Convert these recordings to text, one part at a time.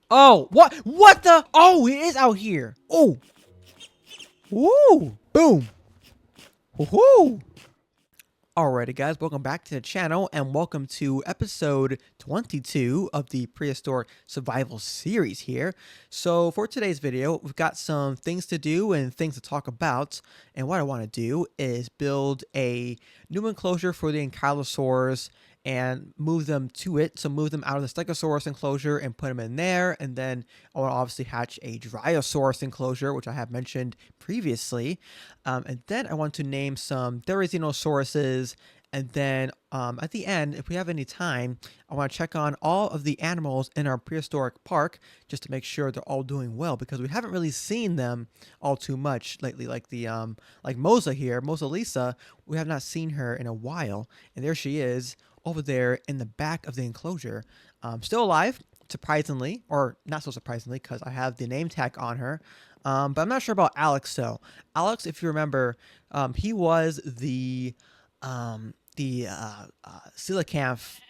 Oh, what? What the? Oh, he is out here. Oh. Woo. Boom. Woohoo. Alrighty guys, welcome back to the channel and welcome to episode 22 of the Prehistoric Survival series here. So for today's video, we've got some things to do and things to talk about. And what I want to do is build a new enclosure for the Ankylosaurs and move them to it. So move them out of the Stegosaurus enclosure and put them in there. And then I want to obviously hatch a Dryosaurus enclosure, which I have mentioned previously. And then I want to name some Therizzinosauruses. And then at the end, if we have any time, I want to check on all of the animals in our prehistoric park just to make sure they're all doing well, because we haven't really seen them all too much lately. Like the like Moza here, Moza Lisa, we have not seen her in a while, and there she is over there in the back of the enclosure, still alive, surprisingly, or not so surprisingly, because I have the name tag on her. But I'm not sure about Alex. So Alex, if you remember, he was the coelacanth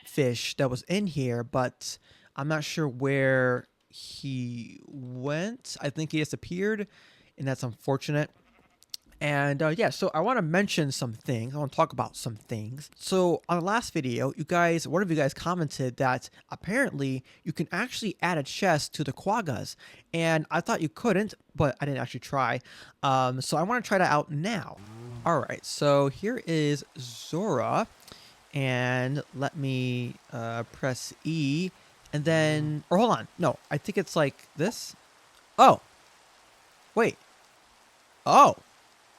fish that was in here, but I'm not sure where he went. I think he disappeared, and that's unfortunate. And yeah, so I want to mention some things. I want to talk about some things. So on the last video, one of you guys commented that apparently you can actually add a chest to the quaggas, and I thought you couldn't, but I didn't actually try. So I want to try that out now. All right, so here is Zora, and let me press E, and then, or hold on, no, I think it's like this. Oh, wait. Oh.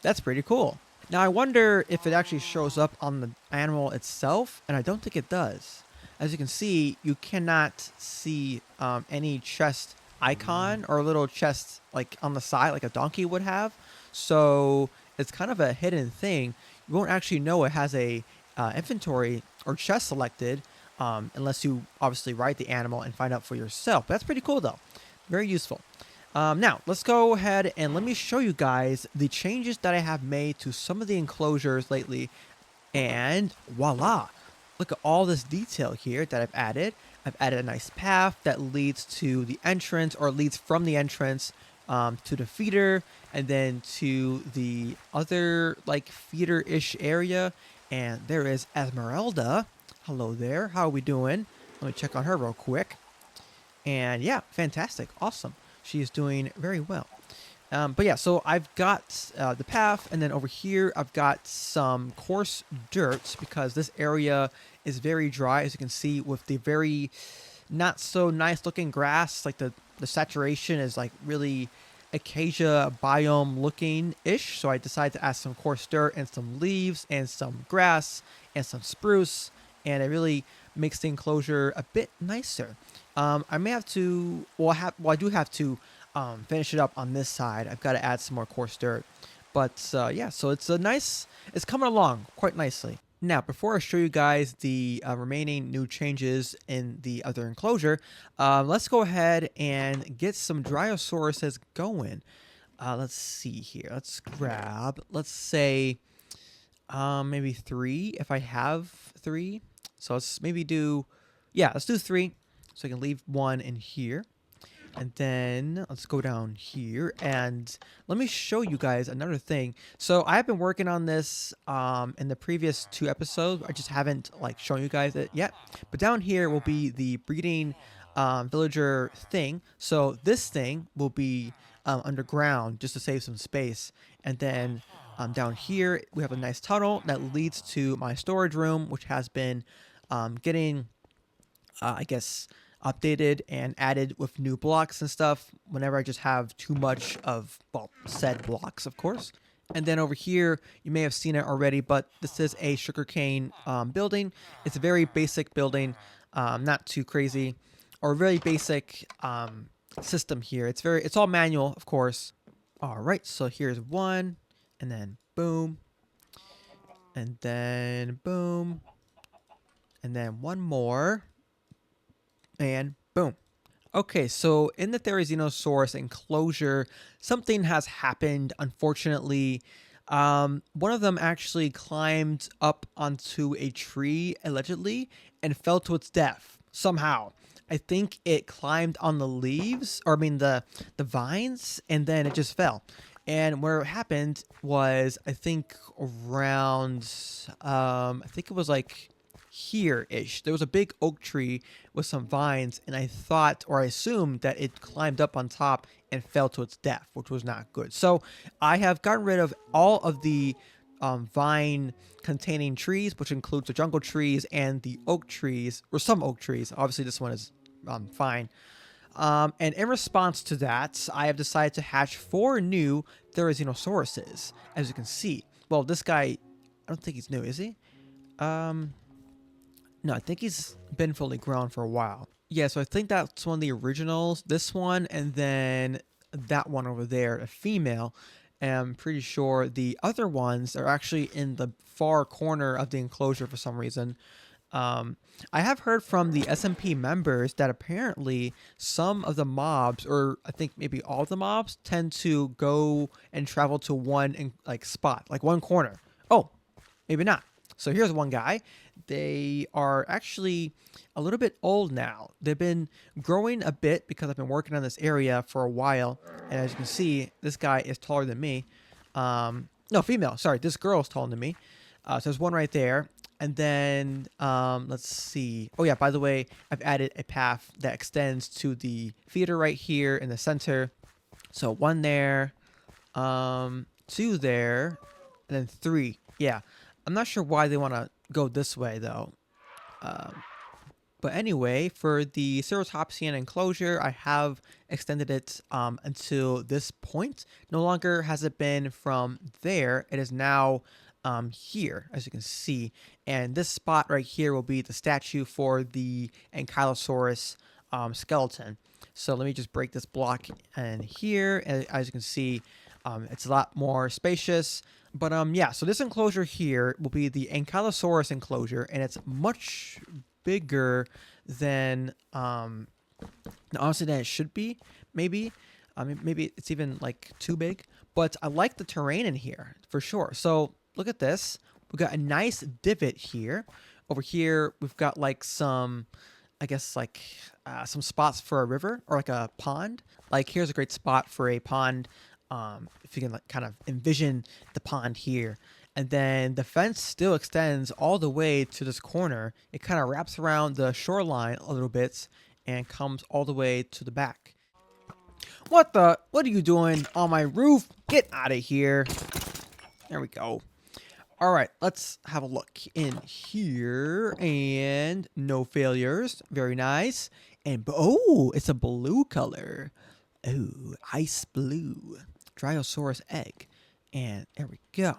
That's pretty cool. Now, I wonder if it actually shows up on the animal itself, and I don't think it does. As you can see, you cannot see any chest icon or a little chest like on the side like a donkey would have. So it's kind of a hidden thing. You won't actually know it has a inventory or chest selected unless you obviously write the animal and find out for yourself. But that's pretty cool, though. Very useful. Now, let's go ahead and let me show you guys the changes that I have made to some of the enclosures lately. And voila! Look at all this detail here that I've added. I've added a nice path that leads to the entrance, or leads from the entrance to the feeder, and then to the other like feeder-ish area. And there is Esmeralda. Hello there. How are we doing? Let me check on her real quick. And yeah, fantastic. Awesome. She is doing very well. But yeah, so I've got the path, and then over here I've got some coarse dirt because this area is very dry, as you can see, with the very not so nice looking grass. Like the saturation is like really acacia biome looking ish. So I decided to add some coarse dirt and some leaves and some grass and some spruce, and it really makes the enclosure a bit nicer. I may have to, I do have to finish it up on this side. I've got to add some more coarse dirt. But yeah, so it's it's coming along quite nicely. Now, before I show you guys the remaining new changes in the other enclosure, let's go ahead and get some Dryosauruses going. Let's see here. Let's grab, let's say, maybe 3 if I have 3. So let's maybe do, yeah, let's do 3. So I can leave 1 in here. And then let's go down here and let me show you guys another thing. So I have been working on this in the previous 2 episodes. I just haven't like shown you guys it yet. But down here will be the breeding villager thing. So this thing will be underground just to save some space. And then down here we have a nice tunnel that leads to my storage room, which has been getting, I guess, updated and added with new blocks and stuff whenever I just have too much of, well, said blocks, of course. And then over here, you may have seen it already, but this is a sugarcane building. It's a very basic building, not too crazy, or very basic system here. It's all manual, of course. All right, so here's 1, and then boom, and then boom, and then 1 more. And boom. Okay, so in the Therizzinosauruses enclosure, something has happened, unfortunately. One of them actually climbed up onto a tree, allegedly, and fell to its death, somehow. I think it climbed on the leaves, or I mean the vines, and then it just fell. And where it happened was, I think around, I think it was like here-ish. There was a big oak tree with some vines, and I thought, or I assumed, that it climbed up on top and fell to its death, which was not good. So I have gotten rid of all of the vine-containing trees, which includes the jungle trees and the oak trees, or some oak trees. Obviously, this one is fine. And in response to that, I have decided to hatch 4 new Therizosauruses, as you can see. Well, this guy, I don't think he's new, is he? No, I think he's been fully grown for a while. Yeah, so I think that's one of the originals. This one, and then that one over there, a female. And I'm pretty sure the other ones are actually in the far corner of the enclosure for some reason. I have heard from the SMP members that apparently some of the mobs, or I think maybe all the mobs, tend to go and travel to one spot, like one corner. Oh, maybe not. So here's one guy. They are actually a little bit old now. They've been growing a bit because I've been working on this area for a while. And as you can see, this guy is taller than me. No, female. Sorry, this girl is taller than me. So there's one right there. And then, let's see. Oh, yeah, by the way, I've added a path that extends to the feeder right here in the center. So 1 there, 2 there, and then 3. Yeah, I'm not sure why they want to go this way, though. But anyway, for the Ceratopsian enclosure, I have extended it until this point. No longer has it been from there. It is now here, as you can see. And this spot right here will be the statue for the Ankylosaurus skeleton. So let me just break this block in here. And as you can see, it's a lot more spacious. But yeah, so this enclosure here will be the Ankylosaurus enclosure, and it's much bigger than honestly than it should be. Maybe maybe it's even like too big. But I like the terrain in here for sure. So look at this. We've got a nice divot here. Over here, we've got like some, I guess like some spots for a river or like a pond. Like here's a great spot for a pond. If you can like kind of envision the pond here. And then the fence still extends all the way to this corner. It kind of wraps around the shoreline a little bit and comes all the way to the back. What are you doing on my roof? Get out of here. There we go. All right, let's have a look in here, and no failures. Very nice. And oh, it's a blue color. Oh, ice blue. Dryosaurus egg. And there we go.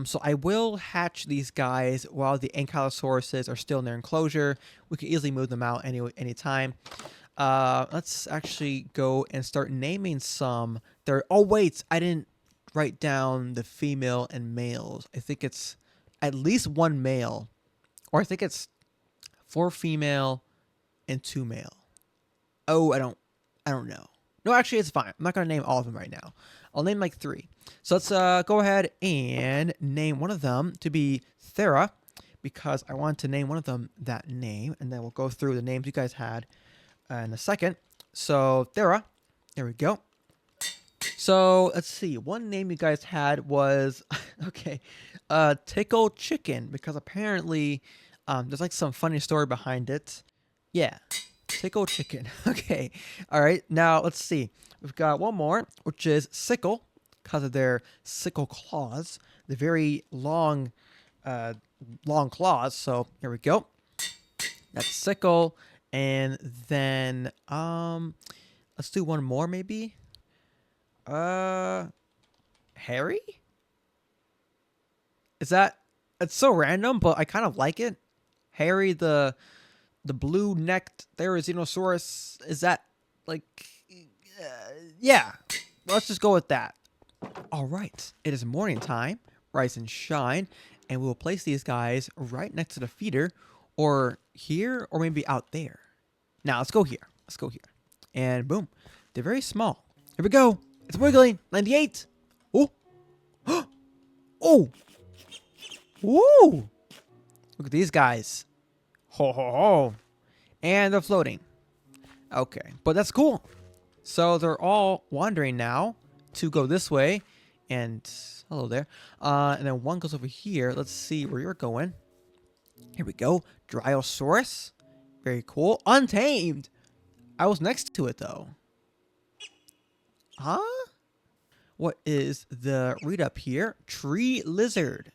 So I will hatch these guys while the Ankylosauruses are still in their enclosure. We can easily move them out anytime. Let's actually go and start naming some. Oh wait, I didn't write down the female and males. I think it's at least 1 male, or I think it's 4 female and 2 male. Oh, I don't know. No, actually, it's fine. I'm not gonna name all of them right now. I'll name like 3. So let's go ahead and name one of them to be Thera, because I want to name one of them that name, and then we'll go through the names you guys had in a second. So Thera, there we go. So let's see. One name you guys had was okay, Tickle Chicken, because apparently there's like some funny story behind it. Yeah, Tickle Chicken. Okay, all right. Now let's see. We've got one more, which is Sickle, because of their sickle claws, the very long claws. So here we go. That's Sickle, and then let's do one more maybe. Harry? Is that... It's so random, but I kind of like it. Harry, the blue-necked Therizosauruss. Is that, like... yeah. Let's just go with that. All right. It is morning time. Rise and shine. And we'll place these guys right next to the feeder. Or here, or maybe out there. Now, let's go here. Let's go here. And boom. They're very small. Here we go. It's wiggling. 98. Oh. Oh. Woo. Look at these guys. Ho, ho, ho. And they're floating. Okay, but that's cool. So they're all wandering now to go this way. And hello there. And then one goes over here. Let's see where you're going. Here we go. Dryosaurus. Very cool. Untamed. I was next to it though. Huh? What is the read up here? Tree lizard.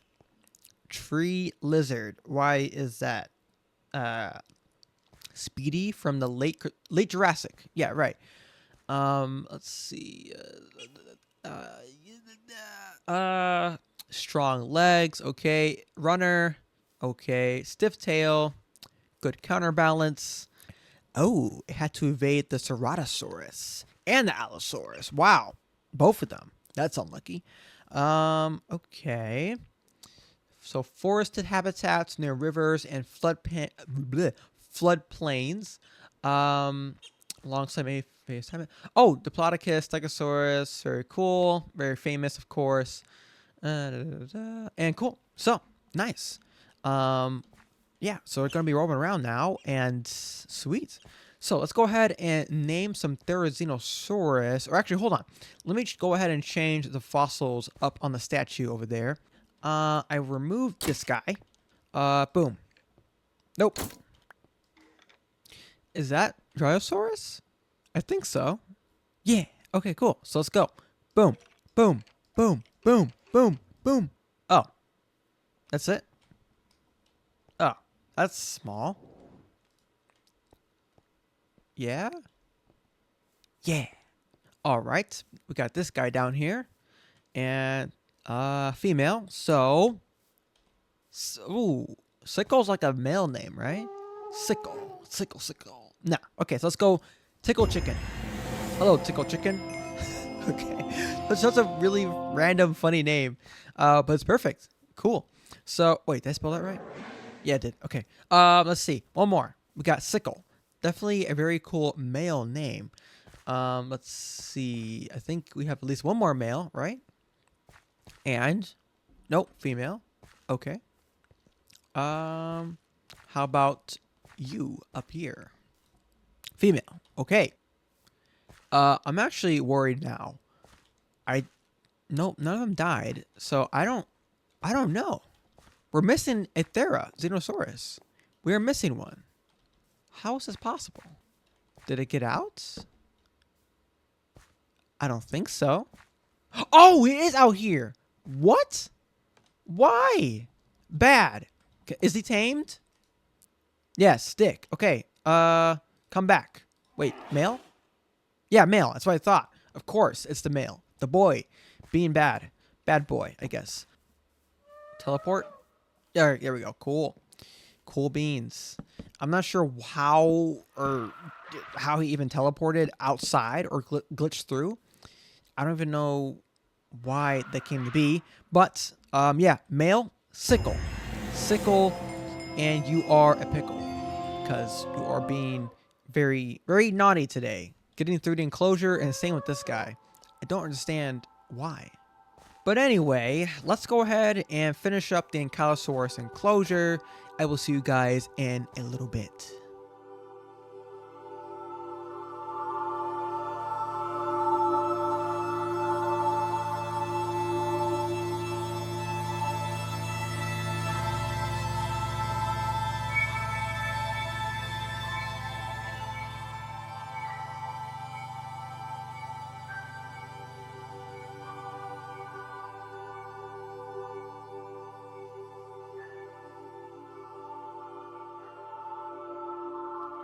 Tree lizard. Why is that? Speedy from the late Jurassic. Yeah, right. Let's see. Strong legs. Okay. Runner. Okay. Stiff tail. Good counterbalance. Oh, it had to evade the Ceratosaurus and the Allosaurus. Wow. Both of them. That's unlucky. Okay. So forested habitats near rivers and floodplains. Alongside a famous habitat. Oh, Diplodocus, Stegosaurus. Very cool. Very famous, of course. And cool. So, nice. Yeah, so we're going to be roaming around now, and sweet. So let's go ahead and name some Therizinosaurus. Or actually, hold on. Let me go ahead and change the fossils up on the statue over there. I removed this guy. Boom. Nope. Is that Dryosaurus? I think so. Yeah. Okay, cool. So let's go. Boom. Boom. Boom. Boom. Boom. Boom. Oh. That's it? Oh. That's small. Yeah? Yeah. All right. We got this guy down here. And, female. So, ooh. Sickle's like a male name, right? Sickle. Sickle, sickle. Nah. Okay, so let's go Tickle Chicken. Hello, Tickle Chicken. Okay. That's such a really random, funny name. But it's perfect. Cool. So, wait, did I spell that right? Yeah, I did. Okay. Let's see. One more. We got Sickle. Definitely a very cool male name. Let's see. I think we have at least one more male, right? And, nope, female. Okay. How about you up here? Female. Okay. I'm actually worried now. Nope, none of them died. So I don't know. We're missing a Therizinosaurus. We are missing one. How is this possible? Did it get out? I don't think so. Oh, it is out here. What? Why? Bad. Is he tamed? Yes, stick. Okay. Come back. Wait, male? Yeah, male. That's what I thought. Of course, it's the male. The boy being bad. Bad boy, I guess. Teleport? There we go. Cool. Cool beans. I'm not sure how he even teleported outside or glitched through. I don't even know why that came to be. But, yeah, male, sickle. Sickle, and you are a pickle. Because you are being very, very naughty today. Getting through the enclosure, and same with this guy. I don't understand why. But anyway, let's go ahead and finish up the Ankylosaurus enclosure. I will see you guys in a little bit.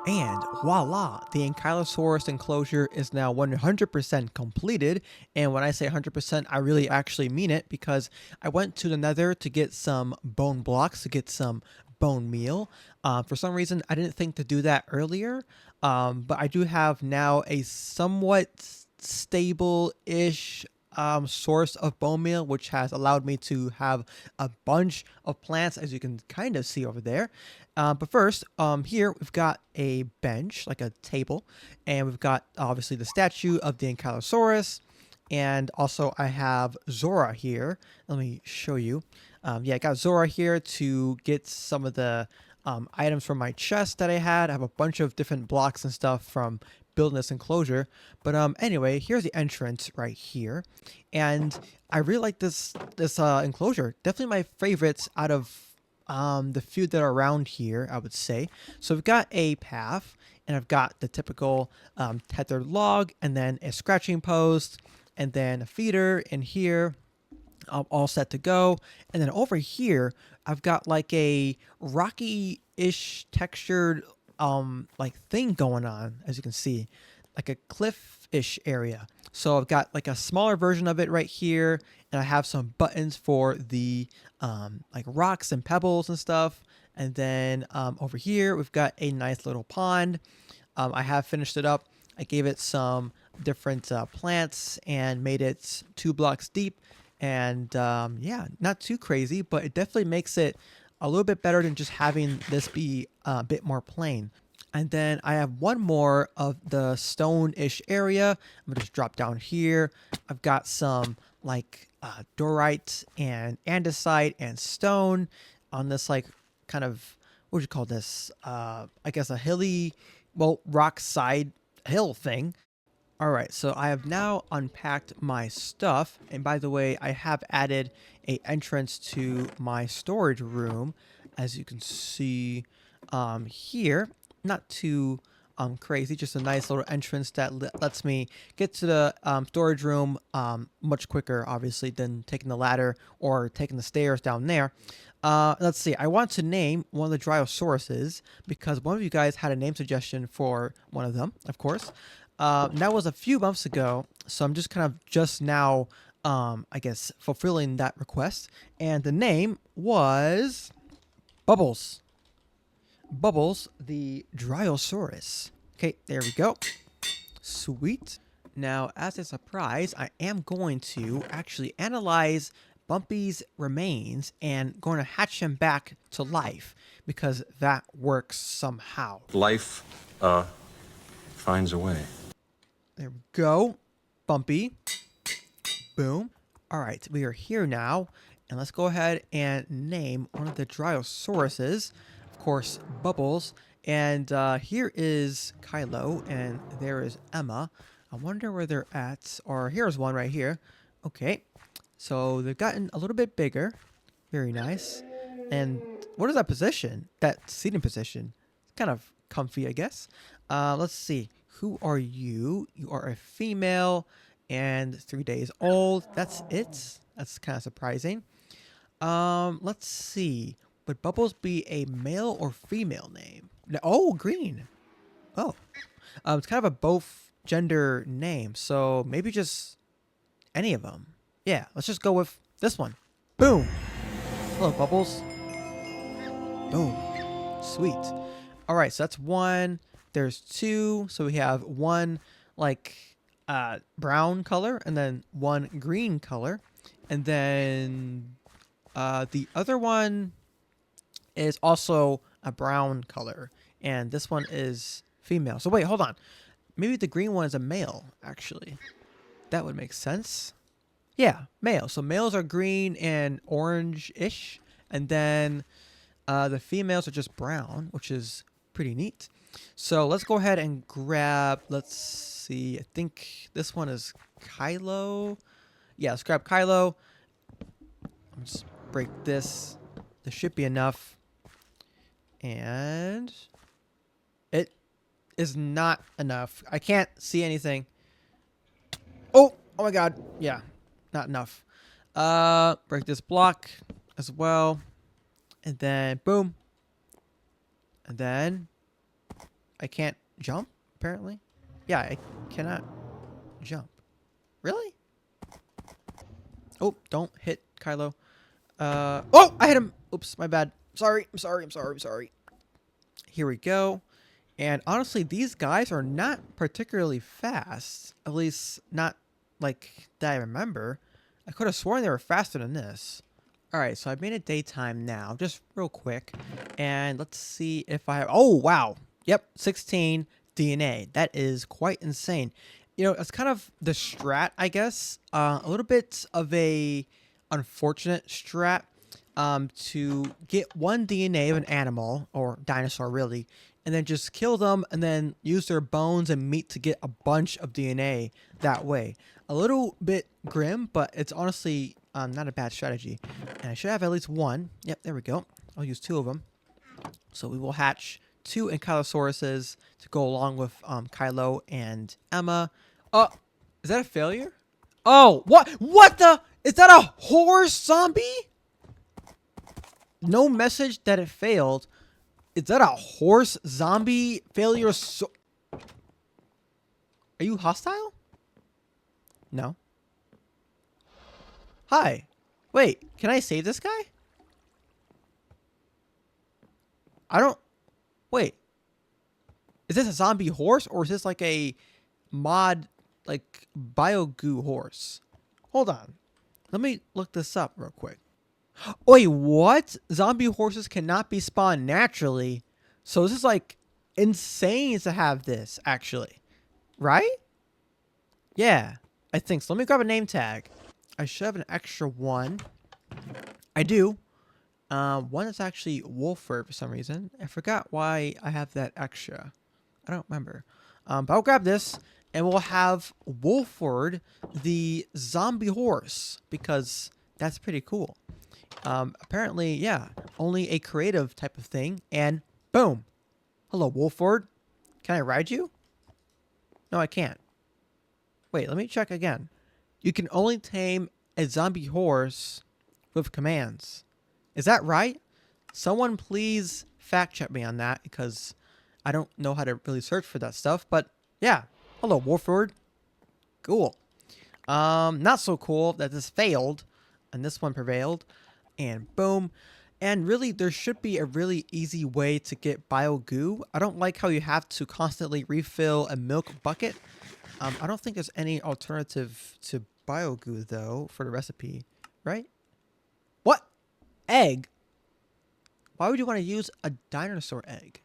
And voila, the Ankylosaurus enclosure is now 100% completed. And when I say 100%, I really actually mean it, because I went to the Nether to get some bone blocks, to get some bone meal. For some reason, I didn't think to do that earlier. But I do have now a somewhat stable-ish source of bone meal, which has allowed me to have a bunch of plants, as you can kind of see over there. But first, here we've got a bench, like a table, and we've got obviously the statue of the Ankylosaurus, and also I have Zora here. Let me show you. Yeah, I got Zora here to get some of the items from my chest that I had. I have a bunch of different blocks and stuff from building this enclosure. But anyway, here's the entrance right here. And I really like this enclosure. Definitely my favorites out of the few that are around here, I would say. So we've got a path, and I've got the typical tethered log, and then a scratching post, and then a feeder in here, all set to go. And then over here, I've got like a rocky-ish textured like thing going on, as you can see, like a cliff-ish area. So I've got like a smaller version of it right here, and I have some buttons for the like rocks and pebbles and stuff. And then over here, we've got a nice little pond. I have finished it up. I gave it some different plants and made it 2 blocks deep. And yeah, not too crazy, but it definitely makes it a little bit better than just having this be a bit more plain. And then I have one more of the stone-ish area. I'm gonna just drop down here. I've got some like dorite and andesite and stone on this like kind of, what would you call this? I guess a hilly, well, rock side hill thing. All right, so I have now unpacked my stuff. And by the way, I have added a entrance to my storage room, as you can see here. Not too crazy, just a nice little entrance that lets me get to the storage room much quicker, obviously, than taking the ladder or taking the stairs down there. Let's see, I want to name one of the Dryosauruses because one of you guys had a name suggestion for one of them, of course. That was a few months ago, so I'm just kind of just now, I guess, fulfilling that request. And the name was Bubbles. Bubbles, the Dryosaurus. Okay, there we go. Sweet. Now, as a surprise, I am going to actually analyze Bumpy's remains and going to hatch him back to life because that works somehow. Life, finds a way. There we go. Bumpy. Boom. All right, we are here now. And let's go ahead and name one of the Dryosauruses. Of course, Bubbles. And here is Kylo, and there is Emma. I wonder where they're at. Or here's one right here. Okay. So they've gotten a little bit bigger. Very nice. And what is that position? That seating position. Kind of comfy, I guess. Let's see. Who are you? You are a female and 3 days old. That's it. That's kind of surprising. Let's see. Would Bubbles be a male or female name? Oh, green. Oh. It's kind of a both gender name. So maybe just any of them. Yeah, let's just go with this one. Boom. Hello, Bubbles. Boom. Sweet. All right, so that's one. There's 2. So we have one like brown color and then one green color. And then the other one is also a brown color. And this one is female. So wait, hold on. Maybe the green one is a male, actually. That would make sense. Yeah, male. So males are green and orange-ish. And then the females are just brown, which is pretty neat. So let's go ahead and grab, let's see, I think this one is Kylo. Yeah, let's grab Kylo. Let's break this. This should be enough. And it is not enough. I can't see anything. Oh my god. Yeah, not enough. Break this block as well. And then boom. And then I can't jump, apparently. Yeah, I cannot jump. Really? Oh, don't hit Kylo. Oh, I hit him. Oops, my bad. Sorry. I'm sorry. Here we go. And honestly, these guys are not particularly fast. At least not like that I remember. I could have sworn they were faster than this. All right, so I've made it daytime now, just real quick. And let's see if I have... Oh, wow. Yep, 16 DNA. That is quite insane. You know, it's kind of the strat, I guess. A little bit of a unfortunate strat to get one DNA of an animal or dinosaur really, and then just kill them and then use their bones and meat to get a bunch of DNA that way. A little bit grim, but it's honestly not a bad strategy. And I should have at least one. Yep, there we go. I'll use 2 of them. So we will hatch 2 Ankylosauruses to go along with Kylo and Emma. Oh, is that a failure? Oh, what? What the? Is that a horse zombie? No message that it failed. Is that a horse zombie failure? Are you hostile? No. Hi. Wait, can I save this guy? I don't... Wait. Is this a zombie horse or is this like a mod, like bio-goo horse? Hold on. Let me look this up real quick. Wait, what? Zombie horses cannot be spawned naturally. So this is like insane to have this, actually. Right? Yeah, I think so. Let me grab a name tag. I should have an extra one. I do. One that's actually Wolford for some reason. I forgot why I have that extra. I don't remember. But I'll grab this and we'll have Wolford, the zombie horse, because that's pretty cool. Apparently, yeah, only a creative type of thing. And boom. Hello, Wolford. Can I ride you? No, I can't. Wait, let me check again. You can only tame a zombie horse with commands. Is that right? Someone please fact check me on that because I don't know how to really search for that stuff. But yeah, hello, Wolford. Cool. Not so cool that this failed and this one prevailed. And boom. And really, there should be a really easy way to get bio-goo. I don't like how you have to constantly refill a milk bucket. I don't think there's any alternative to bio-goo, though, for the recipe. Right? What? Egg? Why would you want to use a dinosaur egg?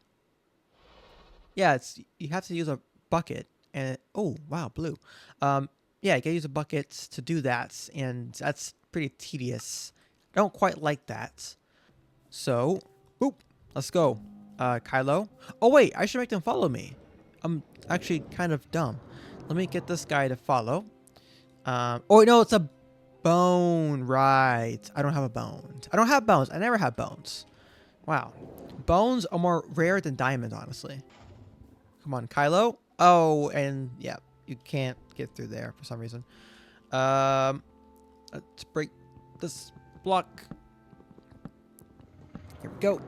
Yeah, you have to use a bucket. And oh, wow, blue. Yeah, you gotta use a bucket to do that. And that's pretty tedious. I don't quite like that. So, boop, let's go. Kylo. Oh, wait, I should make them follow me. I'm actually kind of dumb. Let me get this guy to follow. Oh, no, it's a bone. Right. I don't have a bone. I don't have bones. I never have bones. Wow. Bones are more rare than diamonds, honestly. Come on, Kylo. Oh, and yeah, you can't get through there for some reason. Let's break this block. Here we go.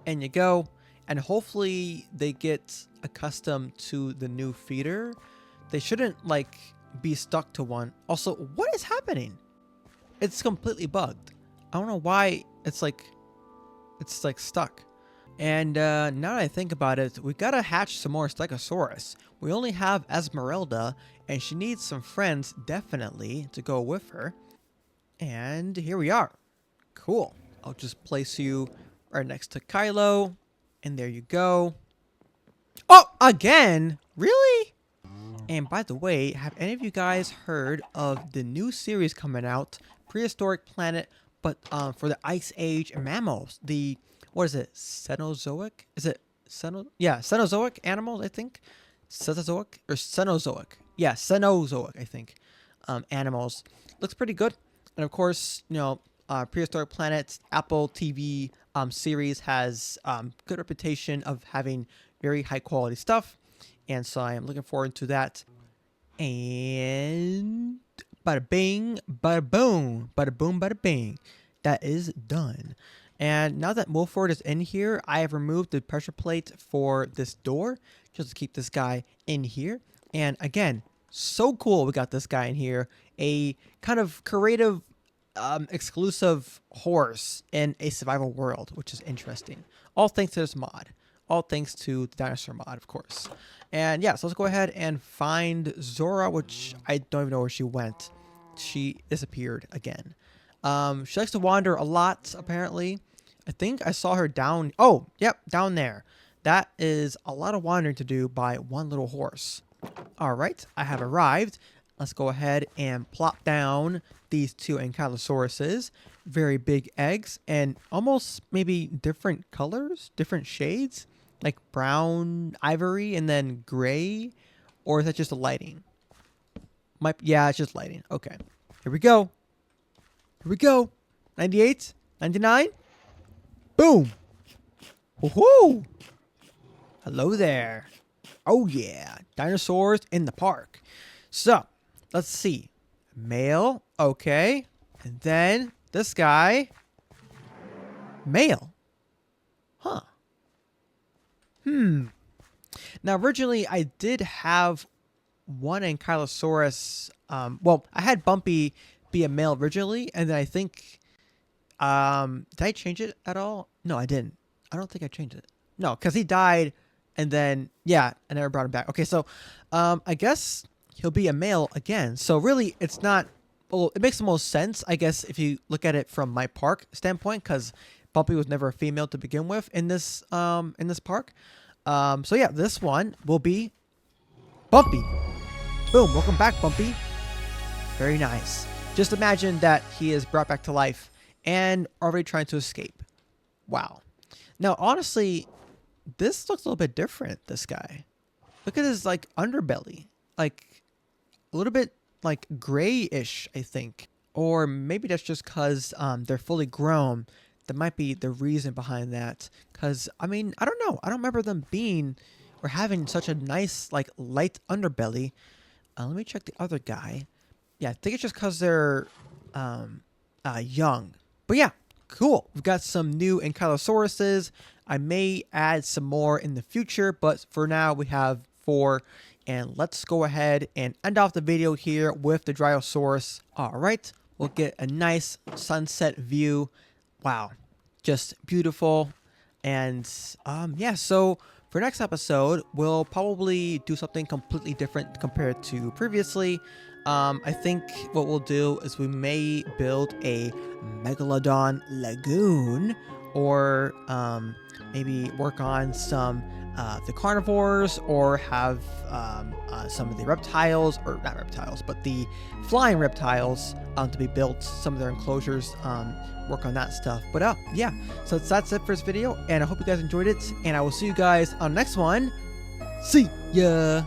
And you go. And hopefully they get accustomed to the new feeder. They shouldn't, like, be stuck to one. Also, what is happening? It's completely bugged. I don't know why it's like stuck. And now that I think about it, we gotta hatch some more Stegosaurus. We only have Esmeralda, and she needs some friends, definitely, to go with her. And here we are. Cool. I'll just place you right next to Kylo. And there you go. Oh, again? Really? And by the way, have any of you guys heard of the new series coming out? Prehistoric Planet, but for the Ice Age mammals. The, what is it? Cenozoic? Is it Yeah, Cenozoic animals, I think. Cenozoic or Cenozoic? Yeah, Cenozoic, I think. Animals. Looks pretty good. And of course, you know, Prehistoric Planet Apple TV series has good reputation of having very high quality stuff, and so I am looking forward to that. And bada bing, bada boom, bada boom, bada bing. That is done. And now that Wolford is in here, I have removed the pressure plate for this door just to keep this guy in here. And again, so cool we got this guy in here. A kind of creative exclusive horse in a survival world, which is interesting. All thanks to this mod. All thanks to the dinosaur mod, of course. And yeah, so let's go ahead and find Zora, which I don't even know where she went. She disappeared again. She likes to wander a lot, apparently. I think I saw her down. Oh, yep, down there. That is a lot of wandering to do by one little horse. All right, I have arrived. let's go ahead and plop down these two Ankylosauruses. Very big eggs and almost maybe different colors, different shades, like brown, ivory, and then gray. Or is that just the lighting? Yeah, it's just lighting. Okay. Here we go. Here we go. 98, 99. Boom. Woohoo! Hello there. Oh yeah, dinosaurs in the park. So, let's see. Male, okay. And then this guy, male. Huh. Now, originally, I did have one Ankylosaurus. Well, I had Bumpy be a male originally, and then I think, did I change it at all? No, I didn't. I don't think I changed it. No, because he died, and then, yeah, I never brought him back. Okay, so, I guess he'll be a male again. So, really, it's not, well, it makes the most sense, I guess, if you look at it from my park standpoint, because Bumpy was never a female to begin with in this park. So, yeah, this one will be Bumpy. Boom, welcome back, Bumpy. Very nice. Just imagine that he is brought back to life and already trying to escape. Wow. Now, honestly, this looks a little bit different, this guy. Look at his, like, underbelly. Like, a little bit, like, grayish, I think. Or maybe that's just because they're fully grown. That might be the reason behind that. Because, I mean, I don't know. I don't remember them being or having such a nice, like, light underbelly. Let me check the other guy. Yeah, I think it's just because they're young. But yeah, cool. We've got some new Ankylosauruses. I may add some more in the future, but for now we have 4. And let's go ahead and end off the video here with the Dryosaurus. All right, we'll get a nice sunset view. Wow, just beautiful. And yeah, so for next episode, we'll probably do something completely different compared to previously. I think what we'll do is we may build a Megalodon Lagoon, or maybe work on some the carnivores, or have some of the reptiles, or not reptiles, but the flying reptiles to be built, some of their enclosures, work on that stuff. But yeah, so that's it for this video, and I hope you guys enjoyed it, and I will see you guys on the next one. See ya!